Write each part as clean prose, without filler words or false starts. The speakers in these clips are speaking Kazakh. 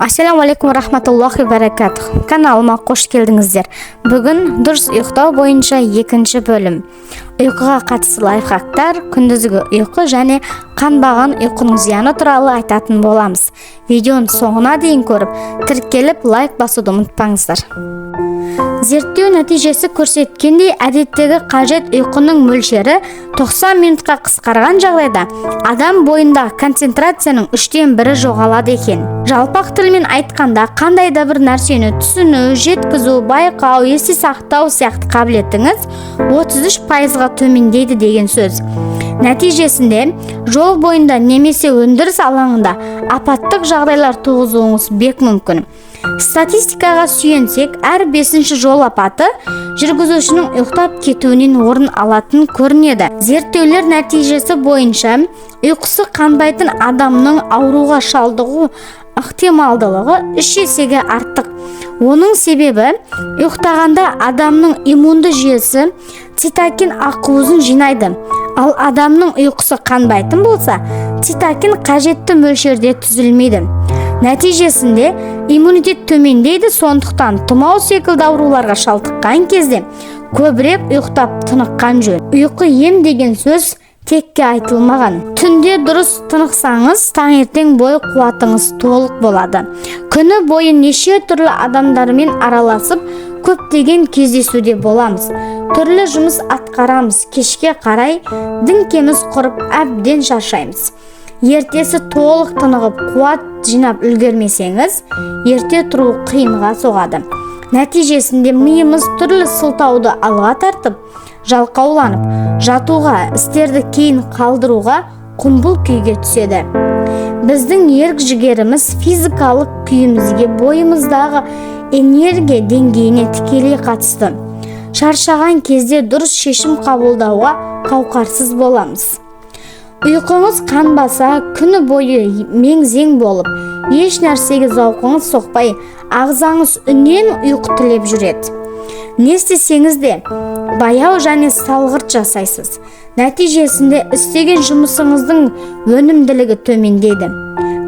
Ассаламу алейкум рахматуллахи баракатух. Каналыма қош келдіңіздер. Бүгін дұрыс ұйықтау бойынша екінші бөлім. Ұйқыға қатысты лайфхактар, күндізгі ұйқы және қанбаған ұйқының зияны туралы айтатын боламыз. Видеоны соңына дейін көріп, тіркеліп лайк басуды ұмытпаңыздар. Зерттеу нәтижесі көрсеткендей, әдеттегі қажет ұйқының мөлшері 90 минутқа қысқарған жағдайда адам бойындағы концентрацияның 1/3 жоғалады екен. Жалпақ тілмен айтқанда, қандай да бір нәрсені түсіну, жеткізу, байқау, есте сақтау сияқты қабілетіңіз 33%-ға төмендейді деген сөз. Нәтижесінде жол бойында немесе өндіріс алаңында апаттық жағдайлар туғызуыңыз бек мүмкін. Статистикаға сүйенсек, әр 5-ші жол апаты жүргізушінің ұйықтап кетуінен орын алатын көрінеді. Зерттеулер нәтижесі бойынша ұйқысы қанбайтын адамның ауруға шалдығу ықтималдылығы 3 есеге артық. Оның себебі, ұйықтағанда адамның иммунды жүйесі цитокин ақуызын жинайды. Ал адамның ұйқысы қанбайтын болса, цитокин қажетті мөлшерде түзілмейді. Нәтижесінде иммунитет төмендейді, сондықтан тұмау секілді ауруларға шалдыққан кезде көбірек ұйықтап тыныққан жөн. Ұйқы ем деген сөз текке айтылмаған. Түнде дұрыс тынықсаңыз, таңертең бойы қуатыңыз толық болады. Күні бойы неше түрлі адамдармен араласып, көптеген кездесуде боламыз. Түрлі жұмыс атқарамыз, кешке қарай діңкеміз құрып әбден шаршаймыз. Ертесі толық тынығып, қуат жинап үлгермесеңіз, ерте тұру қиынға соғады. Нәтижесінде миымыз түрлі сылтауды алға тартып, жалқауланып, жатуға, істерді кейін қалдыруға құмбыл күйге түседі. Біздің ерік-жігеріміз физикалық күйімізге, бойымыздағы энергия деңгейіне тікелей қатысты. Шаршаған кезде дұрыс шешім қабылдауға қауқарсыз боламыз. Ұйқыңыз қанбаса, күні бойы мең-зең болып, еш нәрсеге зауқыңыз соқпай, ағзаңыз үнемі ұйқы тілеп жүреді. Не істесеңіз де баяу және салғырт жасайсыз. Нәтижесінде істеген жұмысыңыздың өнімділігі төмендейді.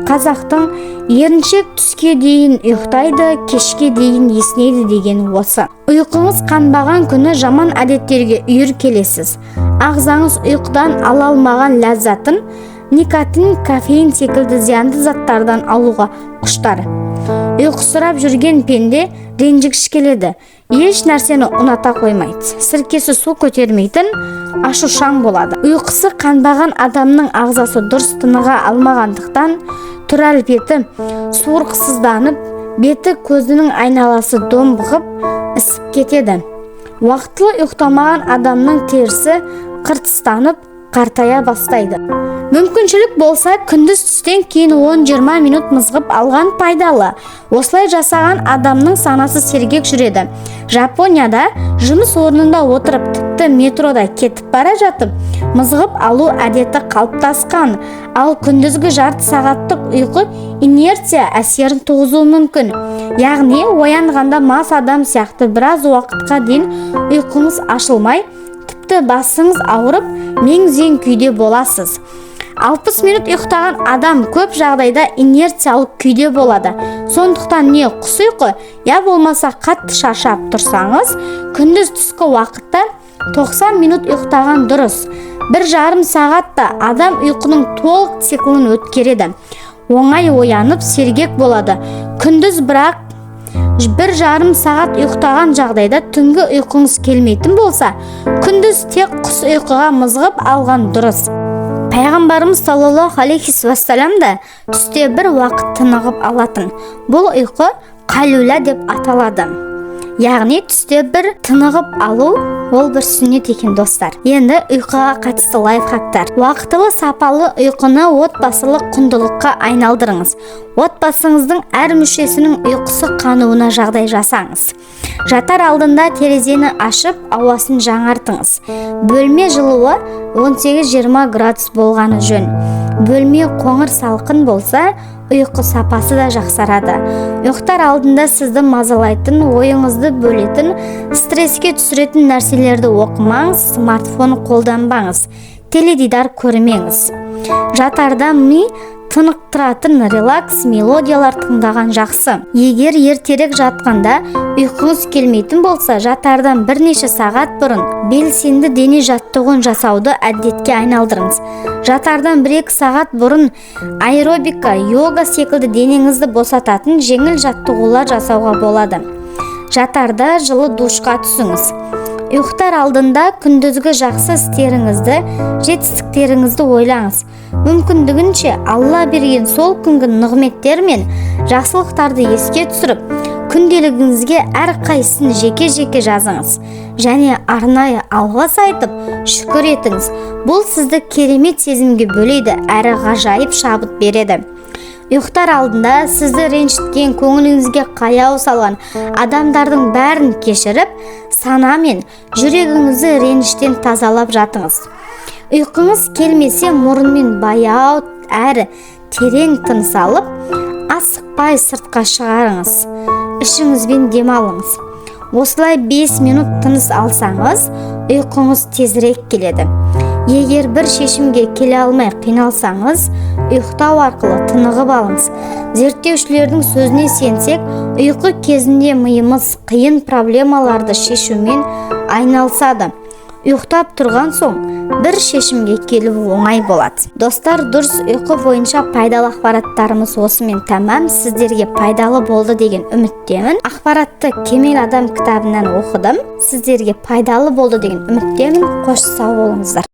Қазақтың еріншек түске дейін ұйықтайды, кешке дейін есінейді деген осы. Ұйқыңыз қанбаған күні жаман әдеттерге үйір келесіз. Ағзаңыз ұйқыдан ала алмаған ләззатын никотин, кофеин секілді зиянды заттардан алуға құштар. Ұйқысырап жүрген пенде ренжігіш келеді. Еш нәрсені ұната қоймайды. Сіркесі су көтермейтін ашушаң болады. Ұйқысы қанбаған адамның ағзасы дұрыс тыныға алмағандықтан түр әлпеті суырқсызданып, беті көзінің айналасы домбығып, ісіп кетеді. Уақытылы ұйықтамаған адамның терісі қыртыстанып, қартая бастайды. Мүмкіншілік болса, күндіз түстен кейін 10-20 минут мызғып алған пайдалы. Осылай жасаған адамның санасы сергек жүреді. Жапонияда жұмыс орнында отырып, тіпті метрода кетіп бара жатып, мызғып алу әдеті қалыптасқан. Ал күндізгі жарты сағаттық ұйқы инерция әсерін туғызуы мүмкін. Яғни, оянғанда мас адам сияқты біраз уақытқа дейін ұйқыңыз ашылмай, тіпті басыңыз ауырып, мең-зең күйде боласыз. 60 минут ұйықтаған адам көп жағдайда инерциялық күйде болады. Сондықтан не құс ұйқы, я болмаса қатты шаршап тұрсаңыз, күндіз түскі уақытта 90 минут ұйықтаған дұрыс. 1,5 сағатта адам ұйқының толық циклін өткереді. Оңай оянып, сергек болады. Күндіз бірақ 1,5 сағат ұйықтаған жағдайда түнгі ұйқыңыз келмейтін болса, күндіз тек құс ұйқыға мызғып алған дұрыс. Пайғамбарымыз саллаллаху алейхи уассалам да түсте бір уақыт тынығып алатын. Бұл ұйқы қалула деп аталады. Яғни түсте бір тынығып алу ол бір сүннет екен достар. Енді ұйқыға қатысты лайфхактар. Уақытылы сапалы ұйқыны отбасылық құндылыққа айналдырыңыз. Отбасыңыздың әр мүшесінің ұйқысы қануына жағдай жасаңыз. Жатар алдында терезені ашып, ауасын жаңартыңыз. Бөлме жылуы 18-20 градус болғаны жөн. Бөлме қоңыр салқын болса, ұйқы сапасы да жақсарады. Ұйықтар алдында сізді мазалайтын, ойыңызды бөлетін, стресске түсіретін нәрселерді оқымаңыз, смартфон қолданбаңыз, теледидар көрмеңіз. Жатарда ми тынықтыратын релакс мелодиялар тыңдаған жақсы. Егер ертерек жатқанда ұйқыңыз келмейтін болса, жатардан бірнеше сағат бұрын белсенді дене жаттығуын жасауды әдетке айналдырыңыз. Жатардан 1-2 сағат бұрын аэробика, йога секілді денеңізді босататын жеңіл жаттығулар жасауға болады. Жатарда жылы душқа түсіңіз. Ұйықтар алдында күндізгі жақсы істеріңізді, жетістіктеріңізді ойлаңыз. Мүмкіндігінше Алла берген сол күнгі нығметтер мен жақсылықтарды еске түсіріп, күнделігіңізге әрқайсысын жеке-жеке жазыңыз және арнайы алғыс айтып шүкір етіңіз. Бұл сізді керемет сезімге бөлейді әрі ғажайып шабыт береді. Ұйықтар алдында сізді ренжіткен, көңіліңізге қаяу салған адамдардың бәрін кешіріп, сана мен жүрегіңізді реніштен тазалап жатыңыз. Ұйқыңыз келмесе, мұрынмен баяу әрі терең тыныс алып, асықпай сыртқа шығарыңыз. Ішіңізбен демалыңыз. Осылай 5 минут тыныс алсаңыз, ұйқыңыз тезірек келеді. Егер бір шешімге келе алмай қиналсаңыз, ұйықтау арқылы тынығып алыңыз. Зерттеушілердің сөзіне сенсек, ұйқы кезінде миымыз қиын проблемаларды шешумен айналысады. Ұйықтап тұрған соң бір шешімге келу оңай болады. Достар, дұрыс ұйқы бойынша пайдалы ақпараттарымыз осымен тәмам. Сіздерге пайдалы болды деген үміттемін. Ақпаратты Кемел адам кітабынан оқыдым. Сіздерге пайдалы болды деген үміттемін. Қош сау болыңыздар.